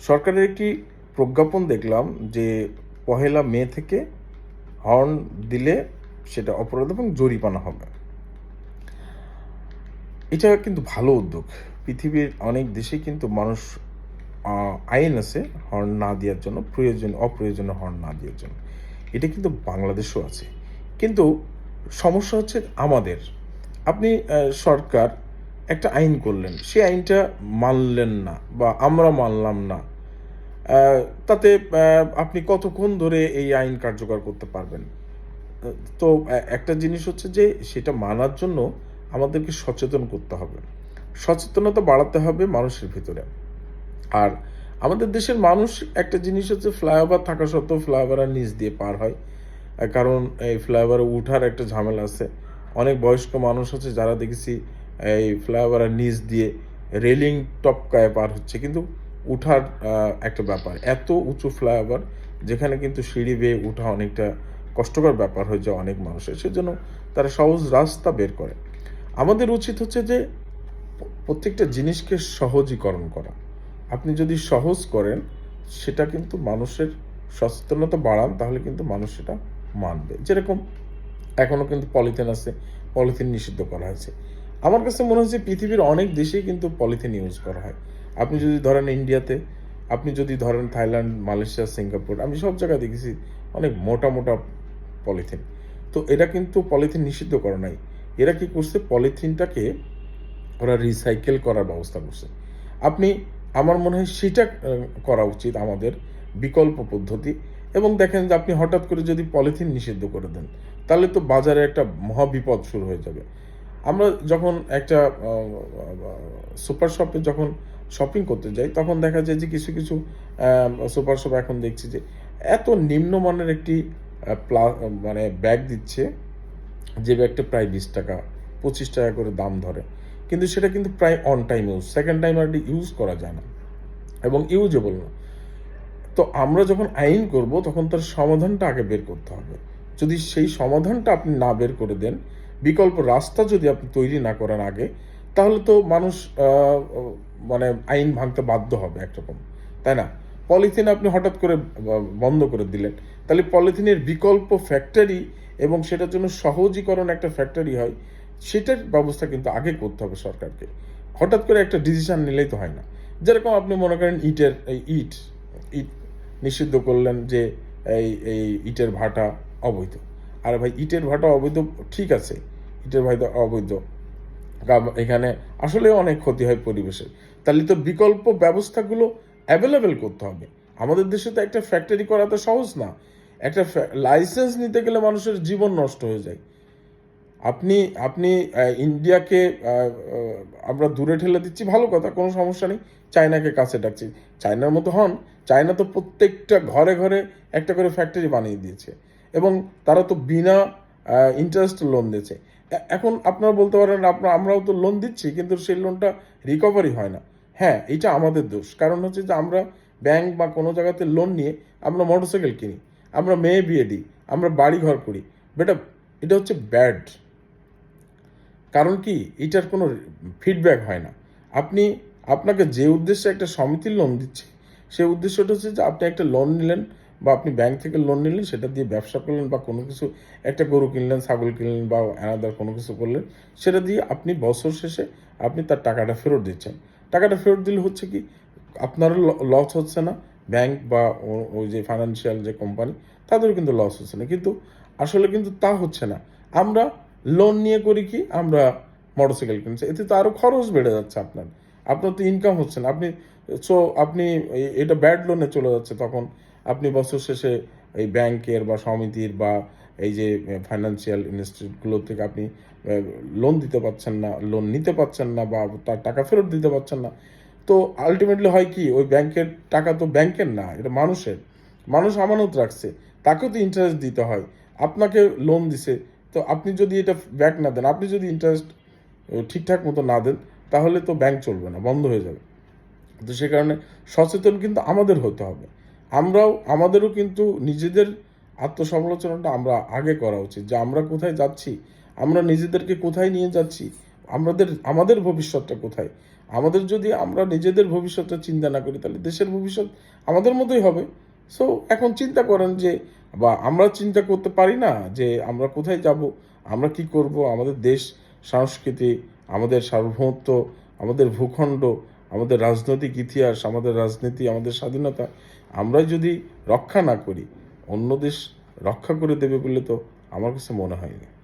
সরকারের একটি প্রজ্ঞাপন দেখলাম যে পহেলা মে থেকে হর্ন দিলে সেটা অপরাধ এবং জরিমানা হবে। এটা কিন্তু ভালো উদ্যোগ। পৃথিবীর অনেক দেশেই কিন্তু মানুষ আইন আছে হর্ন না দেওয়ার জন্য, অপ্রয়োজনীয় হর্ন না দেওয়ার জন্য। এটা কিন্তু বাংলাদেশেও আছে। কিন্তু সমস্যা হচ্ছে আমাদের। আপনি সরকার একটা আইন করলেন, সেই আইনটা মানলেন না বা আমরা মানলাম না। আ তাতে আপনি কতক্ষণ ধরে এই আইন কার্যকর করতে পারবেন? আ তো একটা জিনিস হচ্ছে যে সেটা মানার জন্য আমাদেরকে সচেতন করতে হবে। সচেতনতা বাড়াতে হবে মানুষের ভিতরে। আর আমাদের দেশের মানুষ একটা জিনিস হচ্ছে ফ্লাইওভার থাকা সত্ত্বেও ফ্লাইওভারের নিচ দিয়ে পার হয়। কারণ এই ফ্লাইওভারে উঠার একটা ঝামেলা আছে। অনেক বয়স্ক মানুষ আছে যারা দেখেছি এই ফ্লাইওভারের নিচ দিয়ে রেলিং টপকায় পার হচ্ছে। কিন্তু উঠার একটা ব্যাপার। এত উঁচু ফ্লাইওভার যেখানে কিন্তু সিঁড়ি বেয়ে উঠা অনেকটা কষ্টকর ব্যাপার হয়ে যায় অনেক মানুষের। সেজন্য তারা সহজ রাস্তা বের করে। আমাদের উচিত হচ্ছে যে প্রত্যেকটা জিনিসকে সহজীকরণ করা। আপনি যদি সহজ করেন, সেটা কিন্তু মানুষের সচেতনতা বাড়ান, তাহলে কিন্তু মানুষ সেটা মানবে। যেরকম এখনো কিন্তু পলিথিন আছে, পলিথিন নিষিদ্ধ করা হয়েছে। আমার কাছে মনে হচ্ছে পৃথিবীর অনেক দেশেই কিন্তু পলিথিন ইউজ করা হয়। আপনি যদি ধরেন ইন্ডিয়াতে, আপনি যদি ধরেন থাইল্যান্ড, মালয়েশিয়া, সিঙ্গাপুর, আমি সব জায়গায় দেখেছি অনেক মোটা, মোটা পলিথিন। তো এরা কিন্তু পলিথিন নিষিদ্ধ করে নাই। এরা কি করছে? পলিথিনটাকে ওরা রিসাইকেল করার ব্যবস্থা করছে। আপনি আমার মনে হয় সেটা করা উচিত আমাদের বিকল্প পদ্ধতি। এবং দেখেন যে আপনি হঠাৎ করে যদি পলিথিন নিষিদ্ধ করে দেন, তাহলে তো বাজারে একটা মহাবিপদ শুরু হয়ে যাবে। আমরা যখন একটা সুপার শপে যখন শপিং করতে যাই, তখন দেখা যায় যে কিছু, কিছু সুপার শপ এখন দেখছি যে এত নিম্নমানের একটি মানে ব্যাগ দিচ্ছে, যে ব্যাগটা প্রায় ৳20, ৳25 করে দাম ধরে। কিন্তু সেটা কিন্তু প্রায় on time use. Second time আর ইউজ করা যায় না এবং ইউজেবল না। তো আমরা যখন আইন করব তখন তার সমাধানটা আগে বের করতে হবে। যদি সেই সমাধানটা আপনি না বের করে দেন, বিকল্প রাস্তা যদি আপনি তৈরি না করেন আগে, তাহলে তো মানুষ আ ও মানে আইন ভাঙতে বাধ্য হবে একরকম। তাই না? পলিথিন আপনি হঠাৎ করে বন্ধ করে দিলেন। তাহলে পলিথিনের বিকল্প ফ্যাক্টরি এবং সেটার জন্য সহজীকরণ একটা ফ্যাক্টরি হয়, সেটার ব্যবস্থা কিন্তু আগে করতে হবে সরকারকে। হঠাৎ করে একটা ডিসিশন নিলেই তো হয় না। যেরকম আপনি মনে করেন ইট নিষিদ্ধ করলেন যে এই ইটের ভাটা অবৈধ। আরে ভাই, ইটের ভাটা অবৈধ ঠিক আছে। ইটের ভাটা অবৈধ। এখানে আসলেও অনেক ক্ষতি হয় পরিবেশের। তাহলে তো বিকল্প ব্যবস্থাগুলো এভেইলেবল করতে হবে। আমাদের দেশে তো একটা ফ্যাক্টরি করা তো সহজ না। একটা লাইসেন্স নিতে গেলে মানুষের জীবন নষ্ট হয়ে যায়। আপনি আপনি ইন্ডিয়াকে আ আ আমরা দূরে ঠেলে দিচ্ছি, ভালো কথা, কোনো সমস্যা নেই। চায়নাকে কাছে ডাকছি। চায়নার মতো হন। চায়না তো প্রত্যেকটা ঘরে, ঘরে একটা করে ফ্যাক্টরি বানিয়ে দিয়েছে এবং তারা তো বিনা ইন্টারেস্টে লোন দিয়েছে। এখন আপনারা বলতে পারেন আমরাও তো লোন দিচ্ছি, কিন্তু সেই লোনটা রিকভারি হয় না। হ্যাঁ, এইটা আমাদের দোষ। কারণ হচ্ছে যে আমরা ব্যাংক বা কোনো জায়গাতে লোন নিয়ে আমরা মোটরসাইকেল কিনি, আমরা মেয়ে বিয়ে দিই, আমরা বাড়ি-ঘর করি। বেটা, এটা হচ্ছে ব্যাড। কারণ কি? এটার কোনো ফিডব্যাক হয় না। আপনি আপনাকে যে উদ্দেশ্যে একটা সমিতির লোন দিচ্ছে, সেই উদ্দেশ্যটা হচ্ছে যে আপনি একটা লোন নিলেন বা আপনি ব্যাংক থেকে লোন নিলেন, সেটা দিয়ে ব্যবসা করলেন বা কোনো কিছু, একটা গরু কিনলেন, ছাগল কিনলেন বা অ্যানাদার কোনো কিছু করলেন। সেটা দিয়ে আপনি বছর শেষে আপনি তার টাকাটা ফেরত দিচ্ছেন। টাকাটা ফেরত দিলে হচ্ছে কি? আপনারও লস হচ্ছে না, ব্যাংক বা ওই যে ফাইন্যান্সিয়াল যে কোম্পানি, তাদেরও কিন্তু লস হচ্ছে না। কিন্তু আসলে কিন্তু তা হচ্ছে না। আমরা লোন নিয়ে করি কি? আমরা মোটরসাইকেল কিনছি। এতে তো আরো খরচ বেড়ে যাচ্ছে আপনার। আপনার তো ইনকাম হচ্ছে না। আপনি এটা ব্যাড লোনে চলে যাচ্ছে তখন। আপনি বছর শেষে এই ব্যাংকের বা সমিতির বা এই যে ফাইন্যান্সিয়াল ইনস্টিটিউট গুলো থেকে আপনি লোন দিতে পারছেন না, লোন নিতে পারছেন না বা তার টাকা ফেরত দিতে পারছেন না। তো আল্টিমেটলি হয় কি? ওই ব্যাংকের টাকা তো ব্যাংকের না, এটা মানুষের। মানুষ আমানত রাখছে। তাকেও তো ইন্টারেস্ট দিতে হয়। আপনাকে লোন দিছে। তো আপনি যদি এটা ব্যাক না দেন, আপনি যদি ইন্টারেস্ট ঠিকঠাক মতো না দেন, তাহলে তো ব্যাংক চলবে না, বন্ধ হয়ে যাবে। তো সে কারণে সচেতন কিন্তু আমাদের হতে হবে। আমাদেরও কিন্তু নিজেদের আত্মসমালোচনাটা আমরা আগে করা উচিত যে আমরা কোথায় যাচ্ছি? আমরা নিজেদেরকে কোথায় নিয়ে যাচ্ছি? আমাদের ভবিষ্যৎটা কোথায়? আমাদের যদি আমরা নিজেদের ভবিষ্যৎটা চিন্তা না করি তাহলে দেশের ভবিষ্যৎ আমাদের মতোই হবে। সো এখন চিন্তা করেন যে বা আমরা চিন্তা করতে পারি না যে আমরা কোথায় যাব, আমরা কি করব, আমাদের দেশ, সংস্কৃতি, আমাদের সার্বভৌমত্ব, আমাদের ভূখণ্ড, আমাদের রাজনৈতিক ইতিহাস, আমাদের রাজনীতি, আমাদের স্বাধীনতা আমরাই যদি রক্ষা না করি, অন্য দেশ রক্ষা করে দেবে বলে তো আমার কাছে মনে হয় না।